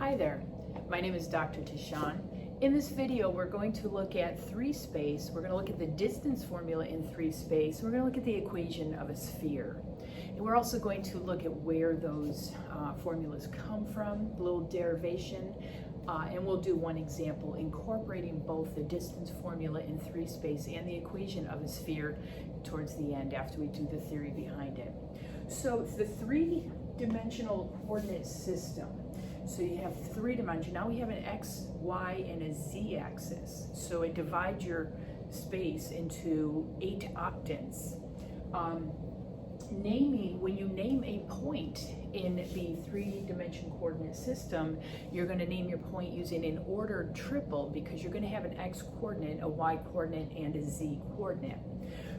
Hi there, my name is Dr. Tishan. In this video, we're going to look at 3-space. We're going to look at the distance formula in 3-space. We're going to look at the equation of a sphere. And we're also going to look at where those formulas come from, a little derivation, and we'll do one example incorporating both the distance formula in 3-space and the equation of a sphere towards the end after we do the theory behind it. So it's the three-dimensional coordinate system. So you have 3 dimensions. Now we have an x, y, and a z axis. So it divides your space into 8 octants. When you name a point in the 3-dimension coordinate system, you're going to name your point using an ordered triple because you're going to have an x coordinate, a y coordinate, and a z coordinate.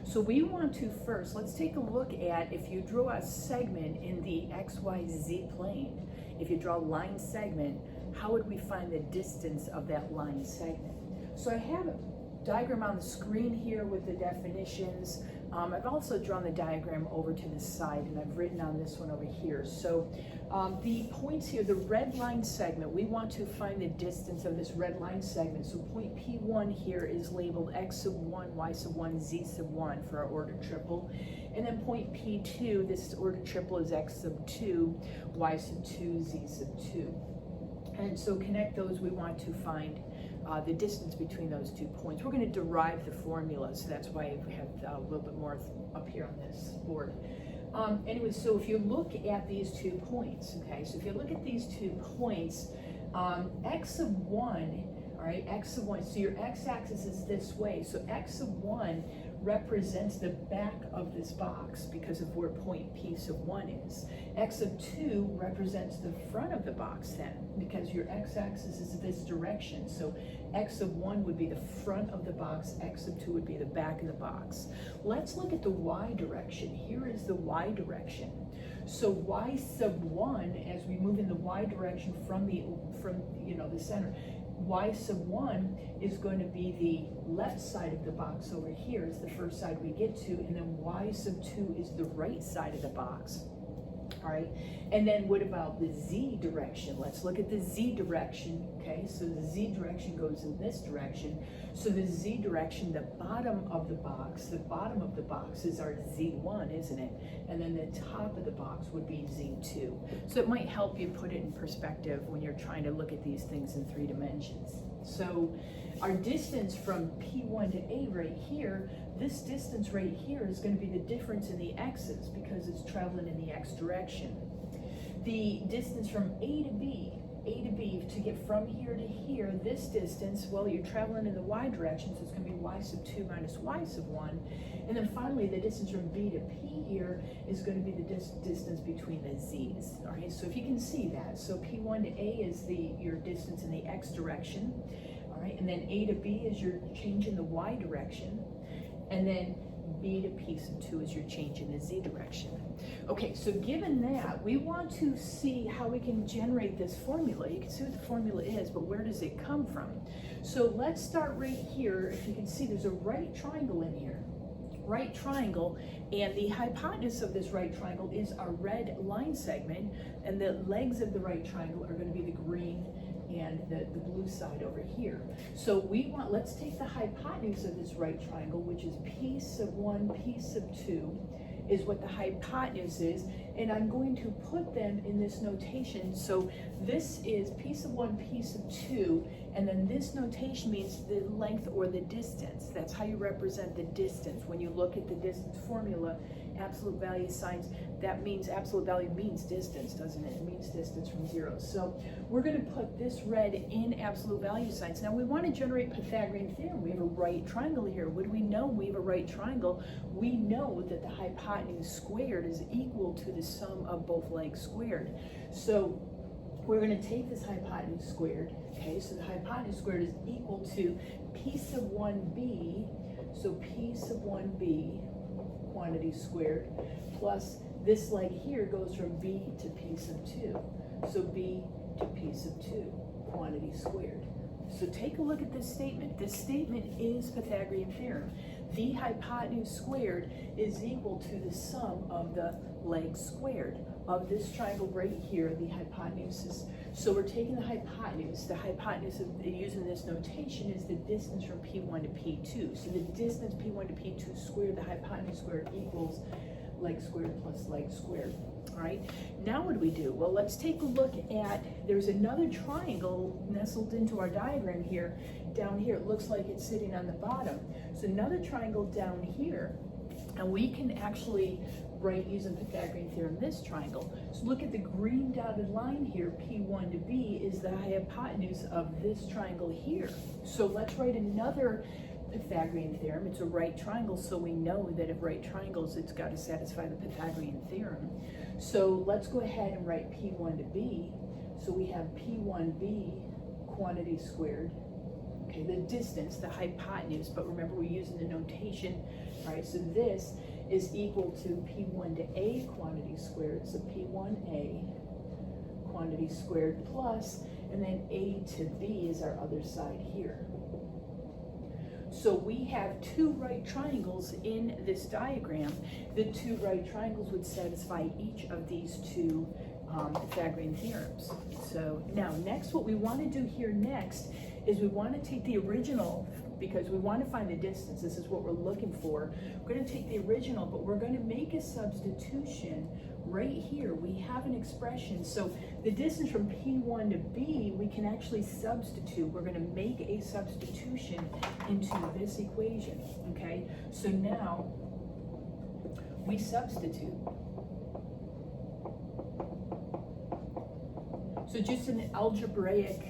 So we want to first, let's take a look at if you draw a segment in the xyz plane. If you draw a line segment, how would we find the distance of that line segment? So I have a diagram on the screen here with the definitions. I've also drawn the diagram over to the side, and I've written on this one over here. So the points here, the red line segment, we want to find the distance of this red line segment. So point P1 here is labeled x sub 1, y sub 1, z sub 1 for our ordered triple. And then point P2, this ordered triple is x sub 2, y sub 2, z sub 2. And so connect those, we want to find the distance between those 2 points. We're going to derive the formula, so that's why we have a little bit more up here on this board. Anyway, so if you look at these 2 points, okay, so if you look at these 2 points, x sub 1, all right, x sub 1, so your x-axis is this way, so x sub 1 represents the back of this box because of where point P sub 1 is. X sub 2 represents the front of the box then because your x-axis is this direction. So x sub 1 would be the front of the box, x sub 2 would be the back of the box. Let's look at the y direction. Here is the y direction. So y sub 1, as we move in the y direction from the center, y sub 1 is going to be the left side of the box over here is the first side we get to, and then y sub 2 is the right side of the box. All right, and then what about the z direction? Let's look at the z direction, okay? So the z direction goes in this direction. So the z direction, the bottom of the box is our z1, isn't it? And then the top of the box would be z2. So it might help you put it in perspective when you're trying to look at these things in 3 dimensions. So our distance from P1 to A right here, this distance right here is going to be the difference in the x's because it's traveling in the x direction. The distance from A to B to get from here to here, this distance, well, you're traveling in the y direction, so it's going to be y sub 2 minus y sub 1. And then finally, the distance from B to P here is going to be the distance between the z's. All right, so if you can see that, so P1 to A is your distance in the x direction. All right, and then A to B is your change in the y direction. And then B to P sub 2 is your change in the z direction. Okay, so given that, we want to see how we can generate this formula. You can see what the formula is, but where does it come from? So let's start right here. If you can see, there's a right triangle in here. Right triangle, and the hypotenuse of this right triangle is our red line segment, and the legs of the right triangle are going to be the green and the blue side over here. So let's take the hypotenuse of this right triangle, which is P sub 1, P sub 2, is what the hypotenuse is, and I'm going to put them in this notation. So this is P sub 1, P sub 2, and then this notation means the length or the distance. That's how you represent the distance. When you look at the distance formula, absolute value signs, that means absolute value means distance, doesn't it? It means distance from 0. So we're going to put this red in absolute value signs. Now we want to generate Pythagorean theorem. We have a right triangle here. What do we know? We have a right triangle. We know that the hypotenuse squared is equal to the sum of both legs squared. So we're going to take this hypotenuse squared, okay? So the hypotenuse squared is equal to P sub 1b, so P sub 1b quantity squared, plus this leg here goes from B to P sub 2, so B to P sub 2 quantity squared. So take a look at this statement. This statement is Pythagorean theorem. The hypotenuse squared is equal to the sum of the legs squared of this triangle right here, the hypotenuse is, so we're taking the hypotenuse of using this notation is the distance from P1 to P2. So the distance P1 to P2 squared, the hypotenuse squared equals leg squared plus leg squared. All right, now what do we do? Well, let's take a look at, there's another triangle nestled into our diagram here. Down here, it looks like it's sitting on the bottom. So another triangle down here, and we can actually write using Pythagorean theorem this triangle. So look at the green dotted line here, P1 to B is the hypotenuse of this triangle here. So let's write another Pythagorean theorem. It's a right triangle, so we know that if right triangles, it's got to satisfy the Pythagorean theorem. So let's go ahead and write P1 to B. So we have P1B quantity squared. Okay, the distance, the hypotenuse, but remember we're using the notation, all right? So this is equal to P1 to A quantity squared. So P1A quantity squared plus, and then A to B is our other side here. So we have two right triangles in this diagram. The two right triangles would satisfy each of these two Pythagorean theorems. So now next, what we want to do here next is we want to take the original, because we want to find the distance. This is what we're looking for. We're going to take the original, but we're going to make a substitution right here. We have an expression. So the distance from P1 to B, we can actually substitute. We're going to make a substitution into this equation, okay? So now we substitute. So just an algebraic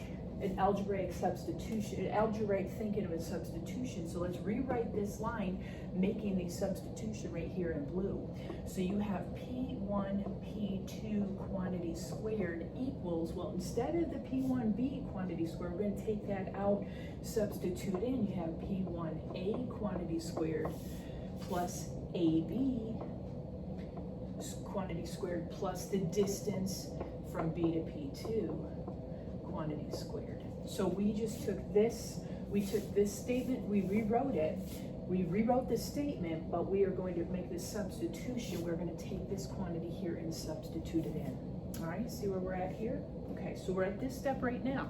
substitution, an algebraic thinking of a substitution. So let's rewrite this line, making the substitution right here in blue. So you have P1, P2 quantity squared equals, well, instead of the P1B quantity squared, we're going to take that out, substitute in. You have P1A quantity squared plus AB quantity squared plus the distance from B to P2 quantity squared. So we just took this, statement, we rewrote it. We rewrote this statement, but we are going to make this substitution. We're going to take this quantity here and substitute it in. All right, see where we're at here? Okay, so we're at this step right now.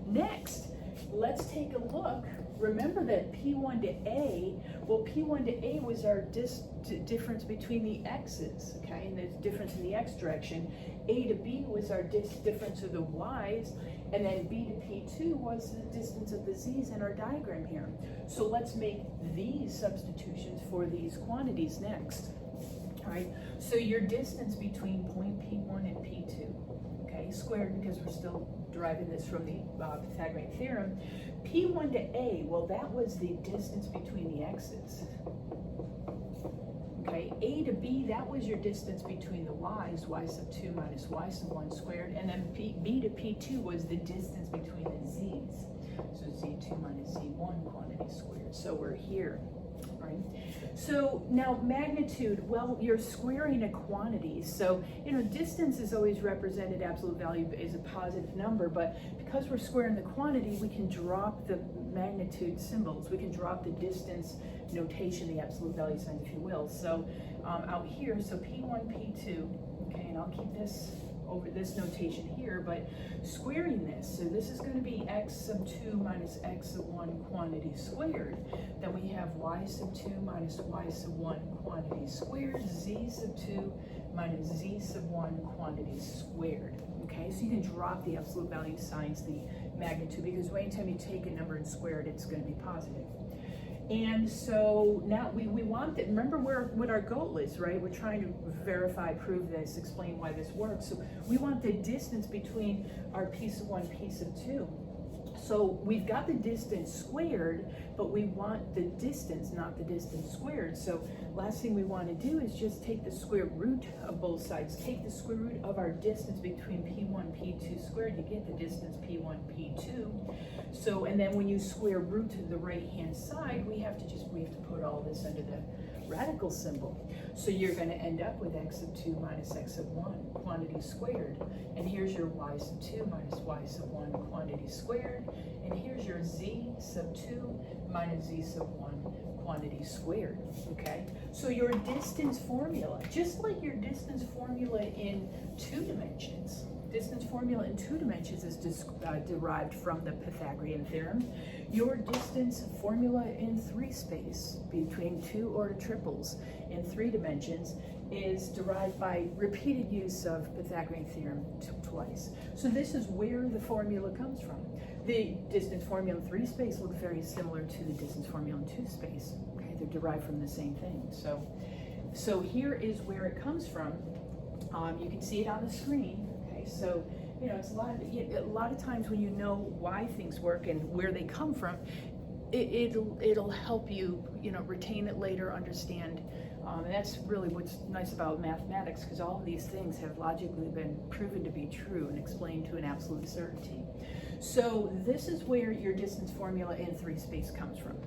Next, let's take a look. Remember that P1 to A, well, P1 to A was our difference between the x's, okay, and the difference in the x direction. A to B was our difference of the y's, and then B to P2 was the distance of the z's in our diagram here. So let's make these substitutions for these quantities next. All right, so your distance between point P1 and P2, okay, squared, because we're still deriving this from the Pythagorean theorem. P1 to A, well, that was the distance between the x's. Okay, A to B, that was your distance between the y's, y sub 2 minus y sub 1 squared, and then B to P2 was the distance between the z's. So Z2 minus Z1 quantity squared. So we're here, right? So now magnitude, well, you're squaring a quantity. So, you know, distance is always represented, absolute value is a positive number, but because we're squaring the quantity, we can drop the magnitude symbols. We can drop the distance notation, the absolute value signs, if you will. So out here, so P1, P2, okay, and I'll keep this over this notation here, but squaring this, so this is going to be x sub 2 minus x sub 1 quantity squared. Then we have y sub 2 minus y sub 1 quantity squared, z sub 2 minus z sub 1 quantity squared. Okay, so you can drop the absolute value signs, the magnitude, because anytime you take a number and square it, it's going to be positive. And so now we want that, remember what our goal is, right? We're trying to verify, prove this, explain why this works. So we want the distance between our piece of 1, piece of 2. So we've got the distance squared, but we want the distance, not the distance squared. So last thing we want to do is just take the square root of both sides. Take the square root of our distance between P1, P2 squared, you get the distance P1, P2. So, and then when you square root to the right-hand side, we have to put all this under the radical symbol. So you're going to end up with x sub 2 minus x sub 1 quantity squared. And here's your y sub 2 minus y sub 1 quantity squared. And here's your z sub 2 minus z sub 1 quantity squared, okay? So your distance formula, just like your distance formula in 2 dimensions, distance formula in 2 dimensions is derived from the Pythagorean theorem. Your distance formula in 3 space between 2 order triples in 3 dimensions is derived by repeated use of Pythagorean theorem twice. So this is where the formula comes from. The distance formula in 3 space looks very similar to the distance formula in 2 space. Okay, they're derived from the same thing. So here is where it comes from. You can see it on the screen. Okay, so you know it's a lot of times when you know why things work and where they come from, it'll help you retain it later, understand. And that's really what's nice about mathematics, because all of these things have logically been proven to be true and explained to an absolute certainty. So this is where your distance formula in 3 space comes from.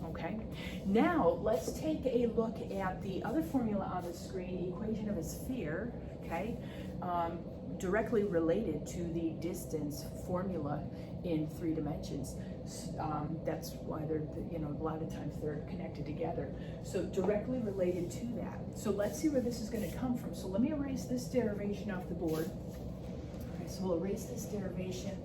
Okay, now let's take a look at the other formula on the screen, equation of a sphere, okay, directly related to the distance formula in 3 dimensions. That's why they're, a lot of times they're connected together. So directly related to that. So let's see where this is going to come from. So let me erase this derivation off the board. Okay, so we'll erase this derivation,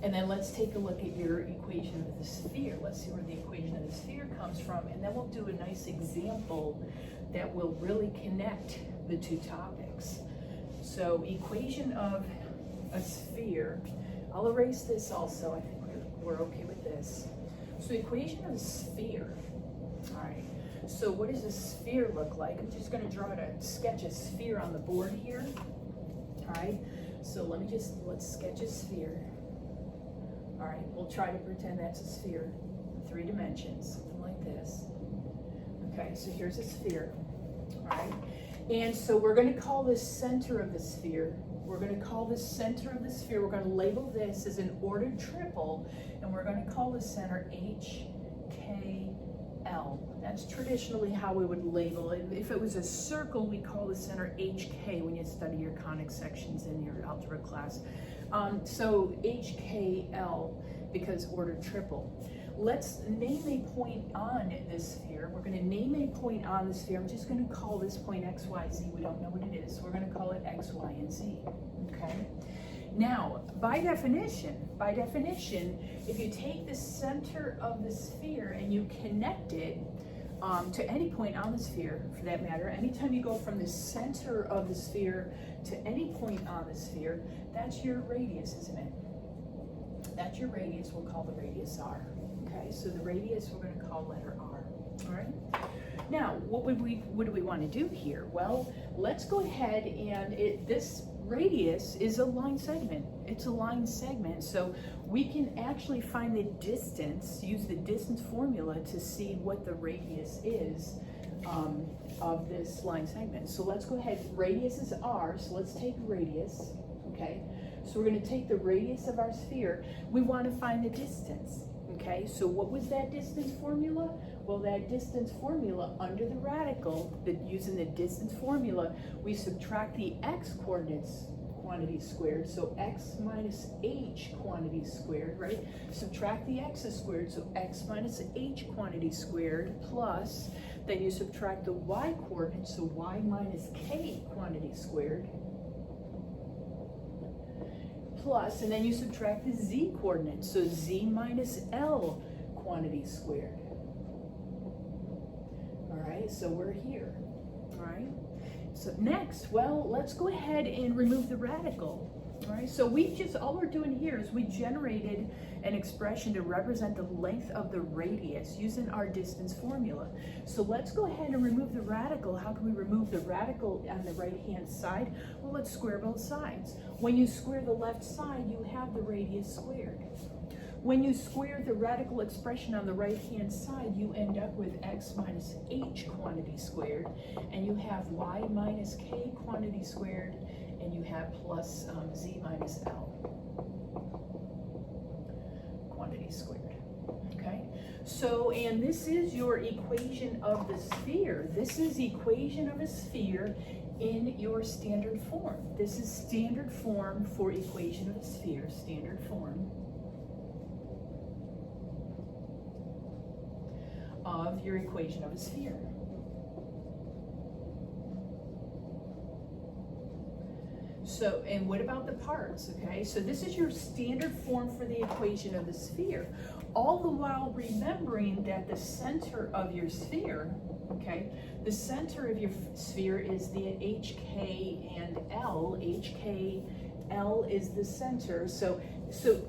and then let's take a look at your equation of the sphere. Let's see where the equation of the sphere comes from, and then we'll do a nice example that will really connect the 2 topics. So equation of a sphere, I'll erase this also. I think we're okay with this. So equation of a sphere. All right. So what does a sphere look like? I'm just going to sketch a sphere on the board here. All right. So let's sketch a sphere. All right. We'll try to pretend that's a sphere, 3 dimensions, something like this. Okay. So here's a sphere. All right. And so we're going to call this center of the sphere. We're going to call this center of the sphere, we're going to label this as an ordered triple, and we're going to call the center HKL. That's traditionally how we would label it. If it was a circle, we call the center HK when you study your conic sections in your algebra class. So HKL, because ordered triple. Let's name a point on this sphere. We're going to name a point on the sphere. I'm just going to call this point X, Y, Z. We don't know what it is. So we're going to call it X, Y, and Z. Okay? Now, by definition, if you take the center of the sphere and you connect it to any point on the sphere, for that matter, anytime you go from the center of the sphere to any point on the sphere, that's your radius, isn't it? That's your radius. We'll call the radius R. Okay, so the radius we're going to call letter R. All right. Now, what do we want to do here? Well, let's go ahead and this radius is a line segment. It's a line segment, so we can actually find the distance, use the distance formula to see what the radius is of this line segment. So let's go ahead. Radius is R, so let's take radius. Okay, so we're going to take the radius of our sphere. We want to find the distance. Okay, so what was that distance formula? Well, that distance formula under the radical, using the distance formula, we subtract the x coordinates quantity squared, so x minus h quantity squared, right? Subtract the x's squared, so x minus h quantity squared, plus, then you subtract the y coordinates, so y minus k quantity squared, plus, and then you subtract the z coordinates, so z minus l quantity squared. All right, so we're here. All right, so next, well, let's go ahead and remove the radical. All right, so all we're doing here is we generated an expression to represent the length of the radius using our distance formula. So let's go ahead and remove the radical. How can we remove the radical on the right-hand side? Well, let's square both sides. When you square the left side, you have the radius squared. When you square the radical expression on the right-hand side, you end up with x minus h quantity squared, and you have y minus k quantity squared, and you have plus z minus l quantity squared. Okay, So, and this is your equation of the sphere. This is equation of a sphere in your standard form. This is standard form for equation of a sphere, standard form of your equation of a sphere. So, and what about the parts, okay? So this is your standard form for the equation of the sphere, all the while remembering that the center of your sphere, okay, the center of your sphere is the HK and L. HK, L is the center. So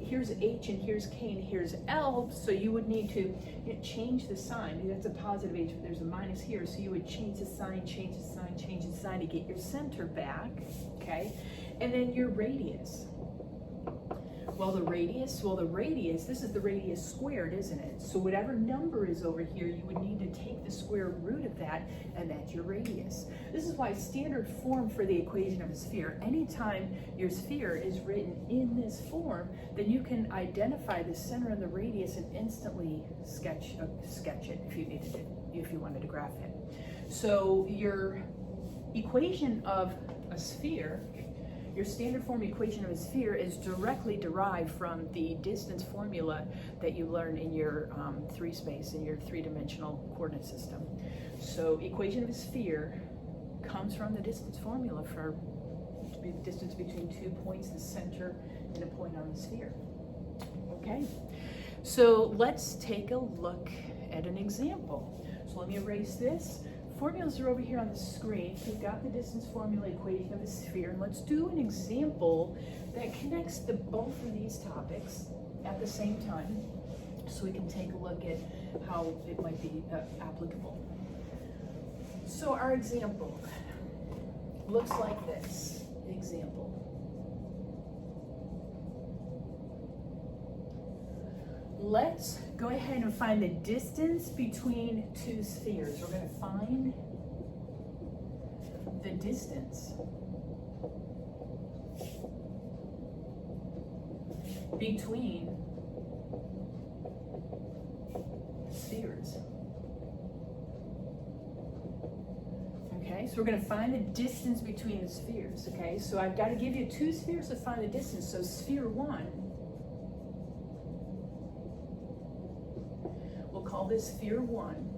here's H and here's K and here's L. So you would need to change the sign. That's a positive H, but there's a minus here. So you would change the sign, change the sign, change the sign to get your center back, okay? And then your radius. Well, the radius, this is the radius squared, isn't it? So whatever number is over here, you would need to take the square root of that, and that's your radius. This is why standard form for the equation of a sphere, anytime your sphere is written in this form, then you can identify the center and the radius and instantly sketch it if you needed it, if you wanted to graph it. So your equation of a sphere, your standard form equation of a sphere is directly derived from the distance formula that you learn in your three-space, in your three-dimensional coordinate system. So equation of a sphere comes from the distance formula for the distance between 2 points, the center and a point on the sphere. Okay, so let's take a look at an example. So let me erase this. Formulas are over here on the screen. We've got the distance formula equation of a sphere, and let's do an example that connects the both of these topics at the same time, so we can take a look at how it might be applicable. So our example looks like this. Example. Let's go ahead and find the distance between two spheres. We're going to find the distance between spheres. Okay, so we're going to find the distance between the spheres. Okay, so I've got to give you two spheres to find the distance. So sphere 1, call this sphere 1.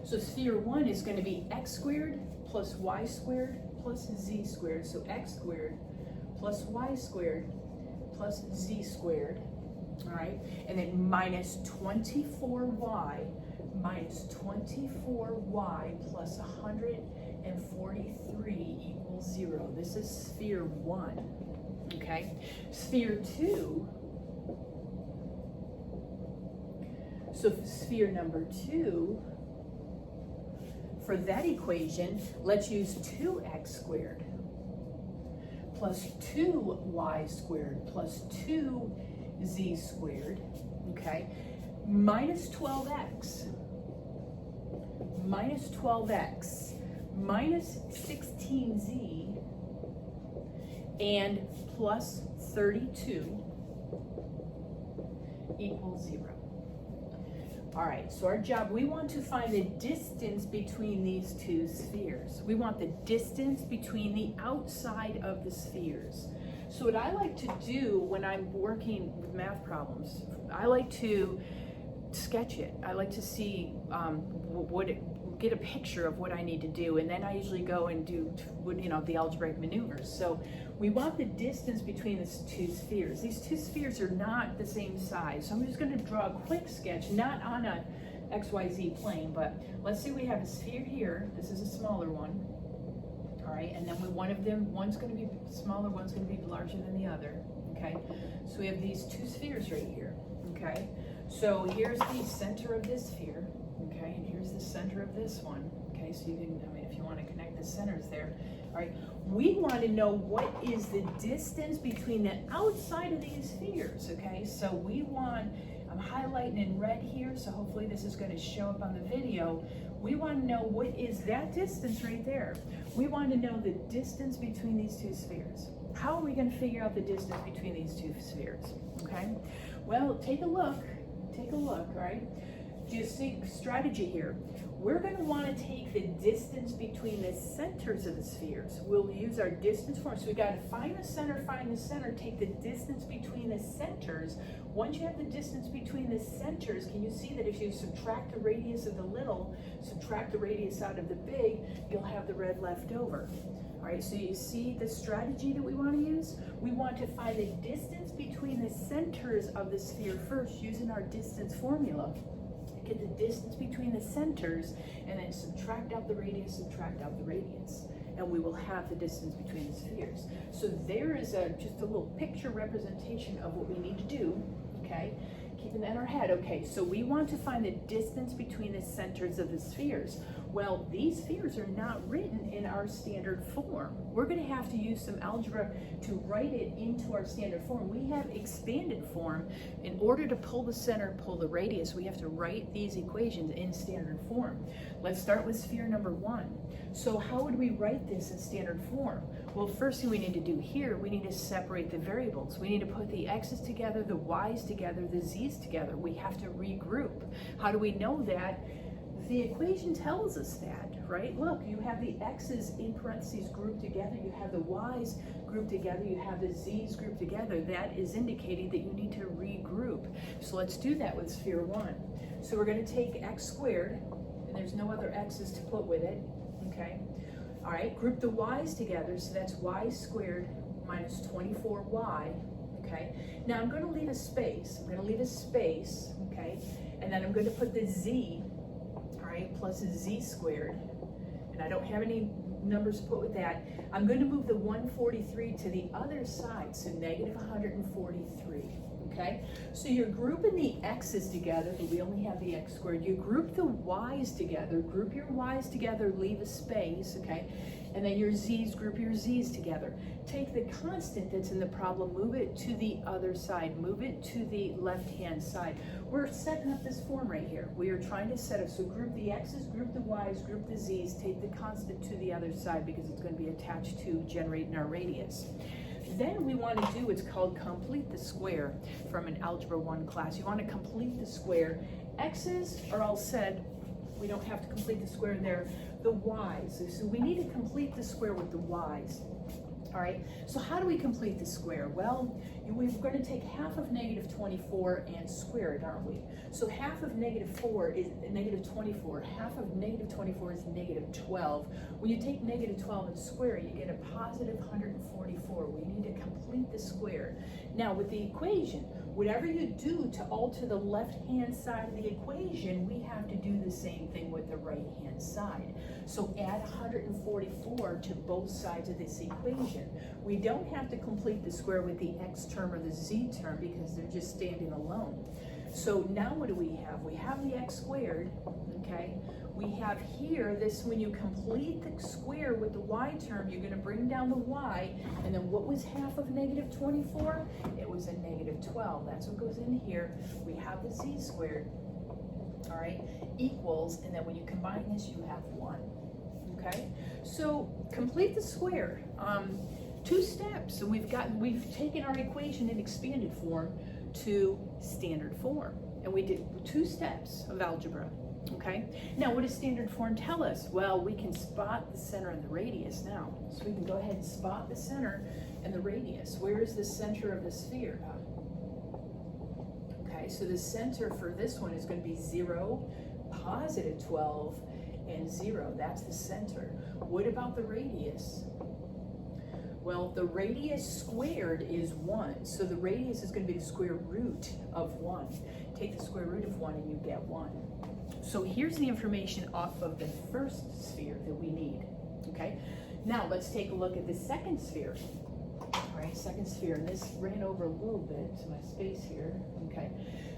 So sphere 1 is going to be x squared plus y squared plus z squared. So x squared plus y squared plus z squared. All right, and then minus 24y plus 143 equals 0. This is sphere 1. Okay, sphere 2. So sphere number 2, for that equation, let's use 2x squared plus 2y squared plus 2z squared, okay, minus 12x minus 16z and plus 32 equals 0. All right, so our job, we want to find the distance between these two spheres. We want the distance between the outside of the spheres. So what I like to do when I'm working with math problems, I like to sketch it. I like to see get a picture of what I need to do, and then I usually go and do, the algebraic maneuvers. So we want the distance between the two spheres. These two spheres are not the same size, so I'm just going to draw a quick sketch, not on a XYZ plane, but let's say we have a sphere here. This is a smaller one. All right, and then one's going to be smaller, one's going to be larger than the other. Okay, so we have these two spheres right here. Okay, so here's the center of this sphere. Okay, and here's the center of this one. Okay, so you can, if you want to connect the centers there. All right, we want to know what is the distance between the outside of these spheres. Okay, so we want, I'm highlighting in red here, so hopefully this is going to show up on the video. We want to know what is that distance right there. We want to know the distance between these two spheres. How are we going to figure out the distance between these two spheres? Okay, well, take a look, all right? just see strategy here. We're going to want to take the distance between the centers of the spheres. We'll use our distance form. So we got to find the center, take the distance between the centers. Once you have the distance between the centers, can you see that if you subtract the radius of the little, subtract the radius out of the big, you'll have the red left over. All right, so you see the strategy that we want to use? We want to find the distance between the centers of the sphere first using our distance formula. Get the distance between the centers and then subtract out the radius, and we will have the distance between the spheres. So there is just a little picture representation of what we need to do, okay? Keeping that in our head. Okay, so we want to find the distance between the centers of the spheres. Well, these spheres are not written in our standard form. We're going to have to use some algebra to write it into our standard form. We have expanded form. In order to pull the center, pull the radius, we have to write these equations in standard form. Let's start with sphere number 1. So how would we write this in standard form? Well, first thing we need to do here, we need to separate the variables. We need to put the x's together, the y's together, the z's together. We have to regroup. How do we know that? The equation tells us that, right? Look, you have the x's in parentheses grouped together, you have the y's grouped together, you have the z's grouped together. That is indicating that you need to regroup. So let's do that with sphere 1. So we're going to take x squared, and there's no other x's to put with it, okay? All right, group the y's together, so that's y squared minus 24y, okay? Now I'm going to leave a space. Okay? And then I'm going to put the z, plus a z squared, and I don't have any numbers to put with that. I'm going to move the 143 to the other side, so negative 143, okay? So you're grouping the x's together, but we only have the x squared. You group the y's together, group your y's together, leave a space, okay? And then your z's, group your z's together. Take the constant that's in the problem, move it to the other side, move it to the left-hand side. We're setting up this form right here. We are trying to set up, so group the x's, group the y's, group the z's, take the constant to the other side because it's going to be attached to generating our radius. Then we want to do what's called complete the square from an Algebra 1 class. You want to complete the square. X's are all said. We don't have to complete the square there. The y's, so we need to complete the square with the y's. All right, so how do we complete the square? Well, we're going to take half of negative 24 and square it, aren't we? So half of negative 4 is negative 24. Half of negative 24 is negative 12. When you take negative 12 and square it, you get a positive 144. We need to complete the square. Now with the equation, whatever you do to alter the left-hand side of the equation, we have to do the same thing with the right-hand side. So add 144 to both sides of this equation. We don't have to complete the square with the x term or the z term because they're just standing alone. So now what do we have? We have the x squared, okay? We have here this, when you complete the square with the y term, you're going to bring down the y, and then what was half of negative 24? It was a negative 12. That's what goes in here. We have the z squared, all right, equals, and then when you combine this, you have 1, okay? So complete the square. 2 steps, and we've taken our equation in expanded form to standard form, and we did 2 steps of algebra. Okay, now what does standard form tell us? Well, we can spot the center and the radius now. So we can go ahead and spot the center and the radius. Where is the center of the sphere? Okay, so the center for this one is going to be 0, positive 12, and 0. That's the center. What about the radius? Well, the radius squared is 1. So the radius is going to be the square root of 1. Take the square root of 1 and you get 1. So here's the information off of the first sphere that we need, okay? Now let's take a look at the second sphere. All right, second sphere, and this ran over a little bit, so my space here, okay?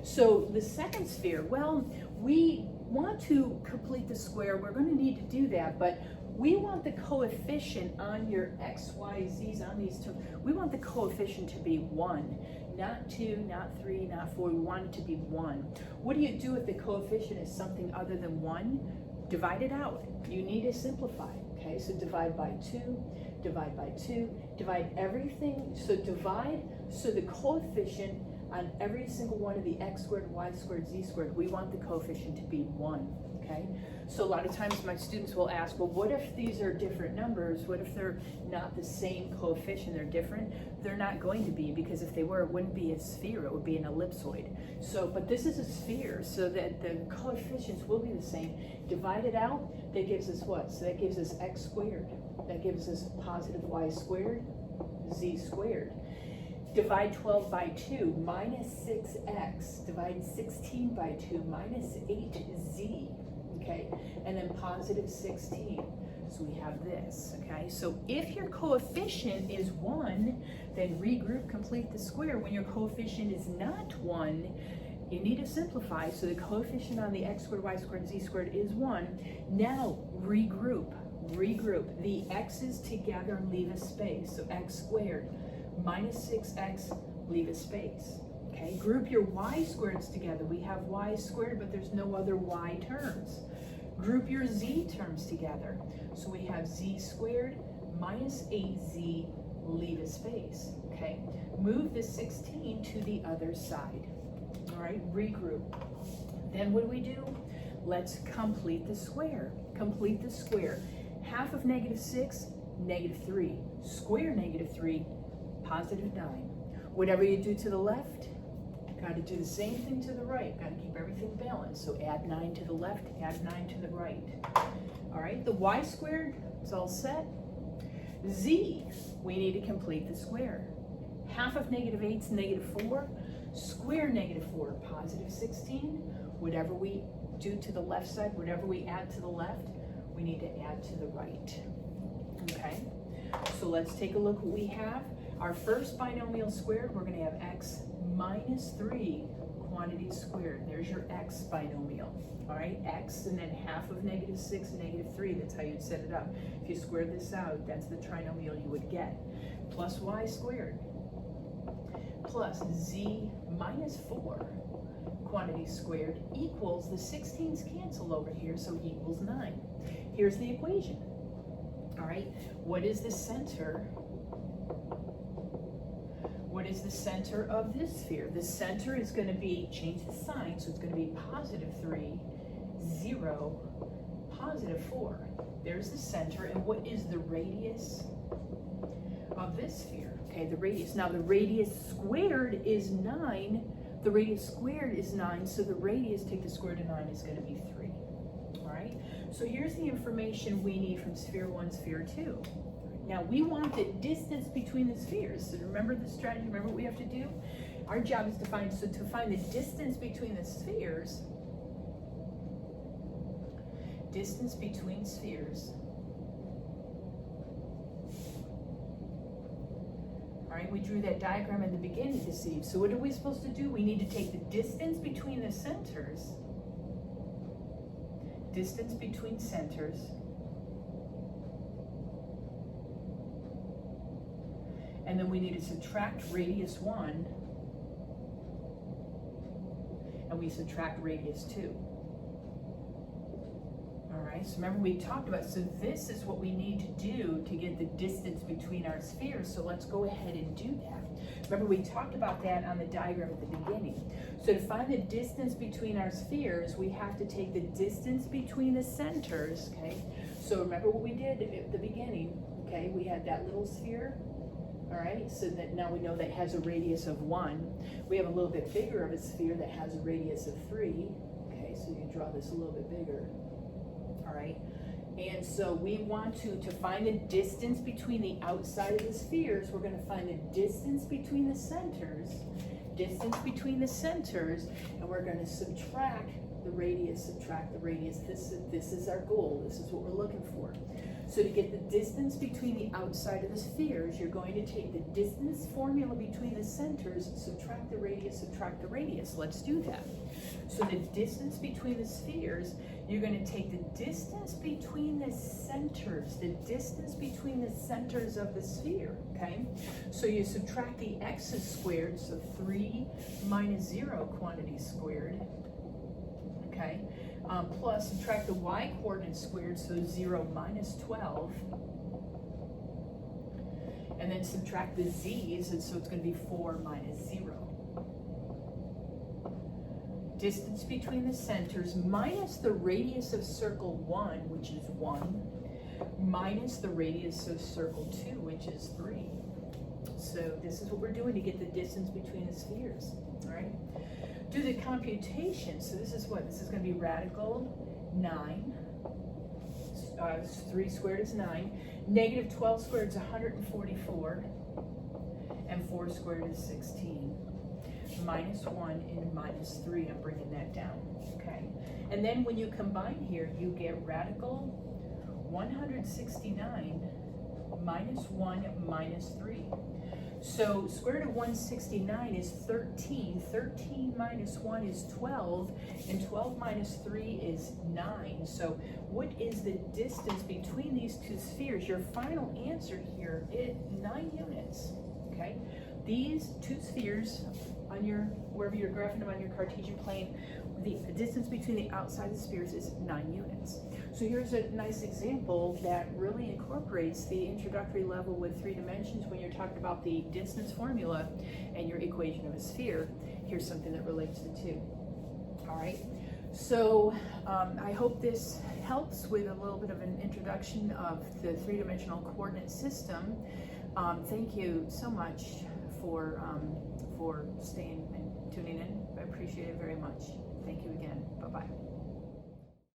So the second sphere, well, we want to complete the square. We're going to need to do that, but we want the coefficient on your x, y, z's on these two. We want the coefficient to be 1. Not 2, not 3, not 4, we want it to be 1. What do you do if the coefficient is something other than 1? Divide it out. You need to simplify, okay? So divide by 2, divide by 2, divide everything. So divide So the coefficient on every single one of the x squared, y squared, z squared, we want the coefficient to be 1, okay? So a lot of times my students will ask, well, what if these are different numbers? What if they're not the same coefficient, they're different? They're not going to be, because if they were, it wouldn't be a sphere, it would be an ellipsoid. So, but this is a sphere, so that the coefficients will be the same. Divide it out, that gives us what? So that gives us x squared. That gives us positive y squared, z squared. Divide 12 by 2, minus 6x. Divide 16 by 2, minus 8z. Okay, and then positive 16. So we have this, okay? So if your coefficient is 1, then regroup, complete the square. When your coefficient is not 1, you need to simplify. So the coefficient on the x squared, y squared, z squared is 1. Now regroup. Regroup the x's together and leave a space. So x squared minus 6x, leave a space. Okay, group your y squareds together. We have y squared, but there's no other y terms. Group your z terms together. So we have z squared minus 8z, leave a space. Okay, move the 16 to the other side. All right, regroup. Then what do? Let's complete the square. Complete the square. Half of negative 6, negative 3. Square negative 3, positive 9. Whatever you do to the left, got to do the same thing to the right. Got to keep everything balanced. So add 9 to the left, add 9 to the right. All right, the y squared, it's all set. Z, we need to complete the square. Half of negative 8 is negative 4. Square negative 4, positive 16. Whatever we do to the left side, whatever we add to the left, we need to add to the right. Okay, so let's take a look what we have. Our first binomial squared, we're going to have x minus 3 quantity squared. There's your x binomial. All right, x and then half of negative 6 and negative 3. That's how you'd set it up. If you squared this out, that's the trinomial you would get. Plus y squared plus z minus 4 quantity squared equals, the 16's cancel over here, so equals 9. Here's the equation. All right, what is the center? What is the center of this sphere? The center is going to be, change the sign, so it's going to be positive 3, 0, positive 4. There's the center, and what is the radius of this sphere? Okay, the radius. Now the radius squared is 9. The radius squared is 9, so the radius, take the square root of 9, is going to be 3. All right, so here's the information we need from sphere 1, sphere 2. Now we want the distance between the spheres. So remember the strategy, remember what we have to do? Our job is to find the distance between the spheres, distance between spheres. All right, we drew that diagram in the beginning to see. So what are we supposed to do? We need to take the distance between the centers, distance between centers, and then we need to subtract radius 1, and we subtract radius 2. All right, so remember we talked about, so this is what we need to do to get the distance between our spheres, so let's go ahead and do that. Remember we talked about that on the diagram at the beginning. So to find the distance between our spheres, we have to take the distance between the centers, okay? So remember what we did at the beginning, okay? We had that little sphere. All right, so that now we know that has a radius of 1. We have a little bit bigger of a sphere that has a radius of 3. Okay, so you can draw this a little bit bigger. All right, and so we want to find the distance between the outside of the spheres. We're going to find the distance between the centers, and we're going to subtract the radius, This is our goal. This is what we're looking for. So to get the distance between the outside of the spheres, you're going to take the distance formula between the centers, subtract the radius. Let's do that. So the distance between the spheres, you're going to take the distance between the centers, of the sphere, okay? So you subtract the x's squared, so 3 minus 0 quantity squared, okay? Plus subtract the y coordinate squared, so 0 minus 12. and then subtract the z's, and so it's going to be 4 minus 0. Distance between the centers minus the radius of circle 1, which is 1, minus the radius of circle 2, which is 3. So this is what we're doing to get the distance between the spheres, all right? Do the computation. So this is what? This is going to be radical 9. 3 squared is 9. Negative 12 squared is 144. And 4 squared is 16. Minus 1 and minus 3. I'm bringing that down. Okay. And then when you combine here, you get radical 169 minus 1 minus 3. So square root of 169 is 13. 13 minus 1 is 12, and 12 minus 3 is 9. So what is the distance between these two spheres? Your final answer here is 9 units. Okay, these two spheres on your, wherever you're graphing them on your Cartesian plane, the distance between the outside of the spheres is 9 units. So here's a nice example that really incorporates the introductory level with 3 dimensions when you're talking about the distance formula and your equation of a sphere. Here's something that relates the two. All right, so I hope this helps with a little bit of an introduction of the 3-dimensional coordinate system. Thank you so much for staying and tuning in. I appreciate it very much. Thank you again. Bye-bye.